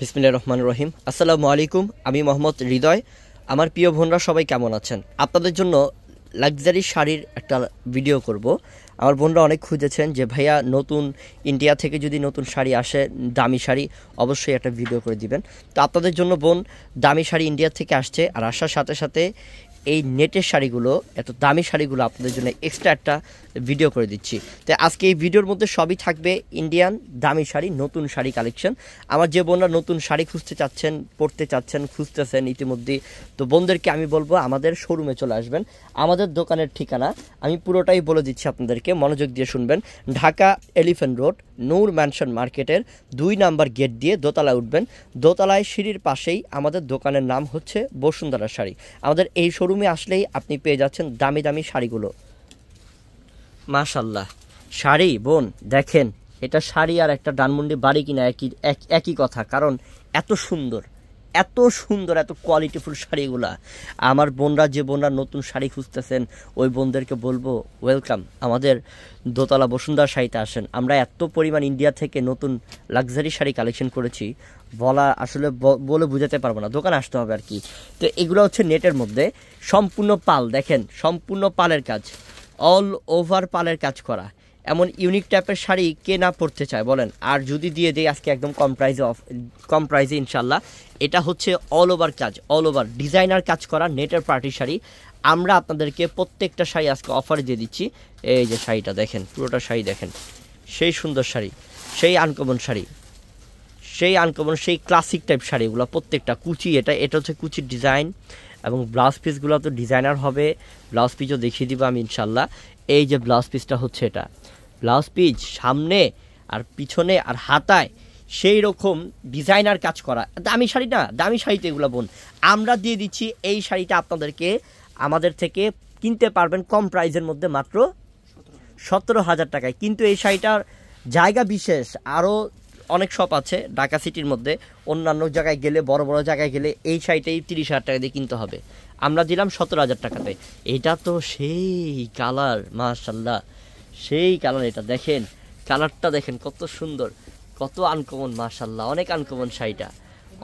বিসমিল্লাহির রহমানির রহিম। আসসালামু আলাইকুম, আমি মোহাম্মদ হৃদয়। আমার প্রিয় বোনরা সবাই কেমন আছেন? আপনাদের জন্য লাক্সারি শাড়ির একটা ভিডিও করব। আমার বোনরা অনেক খুঁজেছেন যে ভাইয়া নতুন ইন্ডিয়া থেকে যদি নতুন শাড়ি আসে, দামি শাড়ি, অবশ্যই একটা ভিডিও করে দিবেন। তো আপনাদের জন্য বোন দামি শাড়ি ইন্ডিয়া থেকে আসছে, আর আসার সাথে সাথে এই নেটের শাড়িগুলো, এত দামি শাড়িগুলো আপনাদের জন্য এক্সট্রা একটা ভিডিও করে দিচ্ছি। তো আজকে এই ভিডিওর মধ্যে সবই থাকবে ইন্ডিয়ান দামি শাড়ি, নতুন শাড়ি কালেকশন। আমার যে বোনরা নতুন শাড়ি খুঁজতে চাচ্ছেন, পরতে চাচ্ছেন, খুঁজতেছেন ইতিমধ্যেই, তো বোনদেরকে আমি বলবো আমাদের শোরুমে চলে আসবেন। আমাদের দোকানের ঠিকানা আমি পুরোটাই বলে দিচ্ছি আপনাদেরকে, মনোযোগ দিয়ে শুনবেন। ঢাকা এলিফ্যান্ট রোড, নূর ম্যানশন মার্কেটের 2 নাম্বার গেট দিয়ে দোতলায় উঠবেন। দোতলায় সিঁড়ির পাশেই আমাদের দোকানের নাম হচ্ছে বসুন্ধরা শাড়ি। আমাদের এই শোরুমে আসলেই আপনি পেয়ে যাচ্ছেন দামি দামি শাড়িগুলো। মাশাল্লাহ, শাড়ি বোন দেখেন, এটা শাড়ি আর একটা ডানমুন্ডি বাড়ি কিনা একই কথা, কারণ এত সুন্দর, এত সুন্দর, এত কোয়ালিটিফুল শাড়িগুলা। আমার বোনরা, যে বোনরা নতুন শাড়ি খুঁজতেছেন, ওই বোনদেরকে বলবো ওয়েলকাম, আমাদের দোতলা বসুন্ধরা শাড়িতে আসেন। আমরা এত পরিমাণ ইন্ডিয়া থেকে নতুন লাক্সারি শাড়ি কালেকশন করেছি, বলা আসলে বলে বুঝাতে পারবো না, দোকানে আসতে হবে আর কি। তো এগুলো হচ্ছে নেটের মধ্যে সম্পূর্ণ পাল, দেখেন সম্পূর্ণ পালের কাজ, অল ওভার পালের কাজ করা। এমন ইউনিক টাইপের শাড়ি কে না পরতে চায় বলেন? আর যদি দিয়ে দেয় আজকে একদম কম প্রাইজে ইনশাল্লাহ। এটা হচ্ছে অল ওভার কাজ, অল ওভার ডিজাইনার কাজ করা নেটের পার্টি শাড়ি। আমরা আপনাদেরকে প্রত্যেকটা শাড়ি আজকে অফারে দিয়ে দিচ্ছি। এই যে শাড়িটা দেখেন, পুরোটা শাড়ি দেখেন, সেই সুন্দর শাড়ি, সেই আনকমন শাড়ি, সেই আনকমন, সেই ক্লাসিক টাইপ শাড়িগুলো প্রত্যেকটা। কুচি, এটা হচ্ছে কুচির ডিজাইন, এবং ব্লাউজ পিসগুলো তো ডিজাইনার হবে। ব্লাউজ পিসও দেখিয়ে দিব আমি ইনশাল্লাহ। এই যে ব্লাউজ পিসটা হচ্ছে, এটা ব্লাউজ পিস সামনে আর পিছনে আর হাতায় সেই রকম ডিজাইনার কাজ করা। দামি শাড়ি না, দামি শাড়িতে এগুলো বোন আমরা দিয়ে দিচ্ছি। এই শাড়িটা আপনাদেরকে আমাদের থেকে কিনতে পারবেন কম প্রাইজের মধ্যে, মাত্র 17,000 টাকায়। কিন্তু এই শাড়িটার জায়গা বিশেষ, আরও অনেক শপ আছে ঢাকা সিটির মধ্যে, অন্যান্য জায়গায় গেলে, বড় বড় জায়গায় গেলে এই শাড়িটাই 30,000 টাকা দিয়ে কিনতে হবে। আমরা দিলাম 17,000 টাকাতে। এটা তো সেই কালার, মাশাল্লাহ সেই কালার। এটা দেখেন, কালারটা দেখেন কত সুন্দর, কত আনকমন, মাশাল্লাহ অনেক আনকমন শাড়িটা,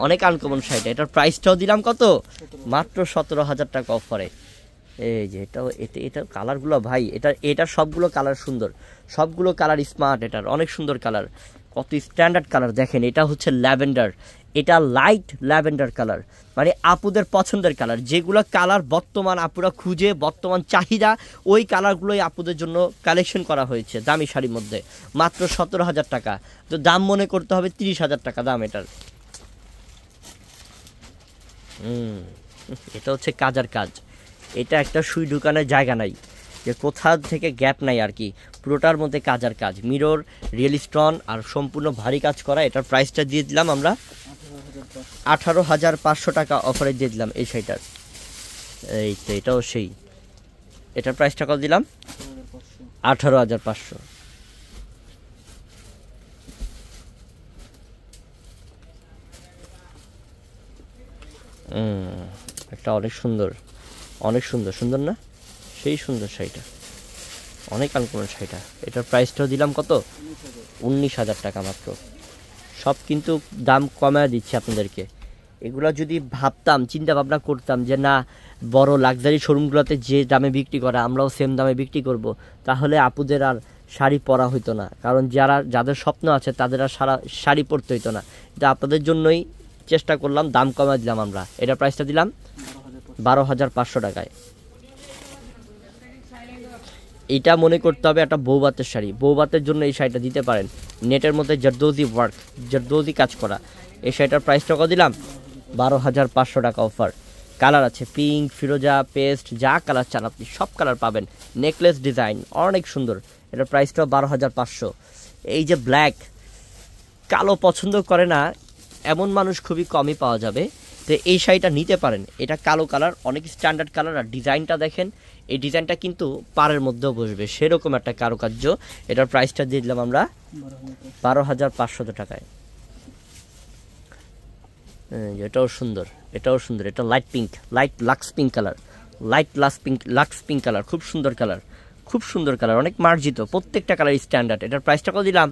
অনেক আনকমন শাড়িটা। এটার প্রাইসটাও দিলাম কত? মাত্র 17,000 টাকা অফারে। এই যে এটা কালারগুলো ভাই, এটা সবগুলো কালার সুন্দর, সবগুলো কালার স্মার্ট, এটার অনেক সুন্দর কালার, কত স্ট্যান্ডার্ড কালার দেখেন। এটা হচ্ছে ল্যাভেন্ডার, এটা লাইট ল্যাভেন্ডার কালার, মানে আপুদের পছন্দের কালার, যেগুলো কালার বর্তমান আপুরা খুঁজে, বর্তমান চাহিদা, ওই কালারগুলোই আপুদের জন্য কালেকশন করা হয়েছে দামি শাড়ির মধ্যে। মাত্র 17,000 টাকা। তো দাম মনে করতে হবে 30,000 টাকা দাম এটার। এটা হচ্ছে কাজার কাজ, এটা একটা সুই ঢুকানোর জায়গা নাই, যে কোথা থেকে গ্যাপ নাই আর কি, পুরোটার মধ্যে কাজার কাজ, মিরর, রিয়েল স্টোন আর সম্পূর্ণ ভারী কাজ করা। এটার প্রাইসটা দিয়ে দিলাম আমরা 18,500 টাকা অফারে দিয়ে দিলাম এই শাড়িটার। এই তো এটাও সেই, এটার প্রাইসটা কত দিলাম? 18,500। একটা অনেক সুন্দর, অনেক সুন্দর, সুন্দর না? সেই সুন্দর শাড়িটা, অনেক আনকমন শাড়িটা। এটার প্রাইসটাও দিলাম কত? 19,000 টাকা মাত্র। সব কিন্তু দাম কমায় দিচ্ছি আপনাদেরকে। এগুলো যদি ভাবতাম, চিন্তা ভাবনা করতাম যে না, বড় লাক্সারি শোরুমগুলোতে যে দামে বিক্রি করে আমরাও সেম দামে বিক্রি করব, তাহলে আপুদের আর শাড়ি পরা হইতো না, কারণ যাদের স্বপ্ন আছে তাদের আর শাড়ি পরতে হইতো না। এটা আপনাদের জন্যই চেষ্টা করলাম, দাম কমায় দিলাম আমরা। এটার প্রাইসটা দিলাম 12,500 টাকায়। এটা মনে করতে হবে একটা বৌবাতের শাড়ি, বৌবাতের জন্য এই শাড়িটা দিতে পারেন। নেটের মধ্যে জারদৌজি ওয়ার্ক, জারদৌজি কাজ করা। এই শাড়িটার প্রাইসটা কত দিলাম? 12,500 টাকা অফার। কালার আছে পিঙ্ক, ফিরোজা, পেস্ট, যা কালার চান আপনি সব কালার পাবেন। নেকলেস ডিজাইন অনেক সুন্দর। এটার প্রাইসটাও 12,500। এই যে ব্ল্যাক, কালো পছন্দ করে না এমন মানুষ খুবই কমই পাওয়া যাবে, তো এই শাড়িটা নিতে পারেন। এটা কালো কালার, অনেক স্ট্যান্ডার্ড কালার, আর ডিজাইনটা দেখেন, এই ডিজাইনটা কিন্তু পাড়ের মধ্যেও বসবে, সেরকম একটা কারুকার্য। এটার প্রাইসটা দিয়ে দিলাম আমরা 12,500 টাকায়। এটাও সুন্দর, এটাও সুন্দর। এটা light pink, light lux pink colour, light lux pink colour, খুব সুন্দর কালার, খুব সুন্দর কালার, অনেক মার্জিত, প্রত্যেকটা কালার স্ট্যান্ডার্ড। এটার প্রাইসটা কত দিলাম?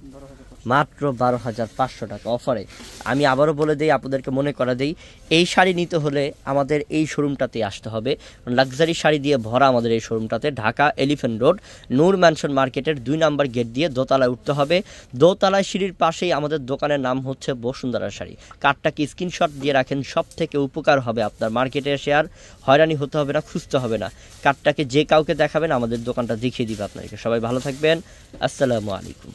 মাত্র 12,500 টাকা অফারে। আমি আবারও বলে দিই, আপনাদেরকে মনে করা দিই, এই শাড়ি নিতে হলে আমাদের এই শোরুমটাতে আসতে হবে। লাক্সারি শাড়ি দিয়ে ভরা আমাদের এই শোরুমটাতে, ঢাকা এলিফ্যান্ট রোড নূর ম্যানশন মার্কেটের 2 নম্বর গেট দিয়ে দোতলায় উঠতে হবে। দোতলায় সিঁড়ির পাশেই আমাদের দোকানের নাম হচ্ছে বসুন্ধরা শাড়ি। কার্ডটাকে স্ক্রিনশট দিয়ে রাখেন, সব থেকে উপকার হবে আপনার। মার্কেটে এসে আর হয়রানি হতে হবে না, খুঁজতে হবে না। কার্ডটাকে যে কাউকে দেখাবেন আমাদের দোকানটা দেখিয়ে দিবে আপনাদেরকে। সবাই ভালো থাকবেন, আসসালামু আলাইকুম।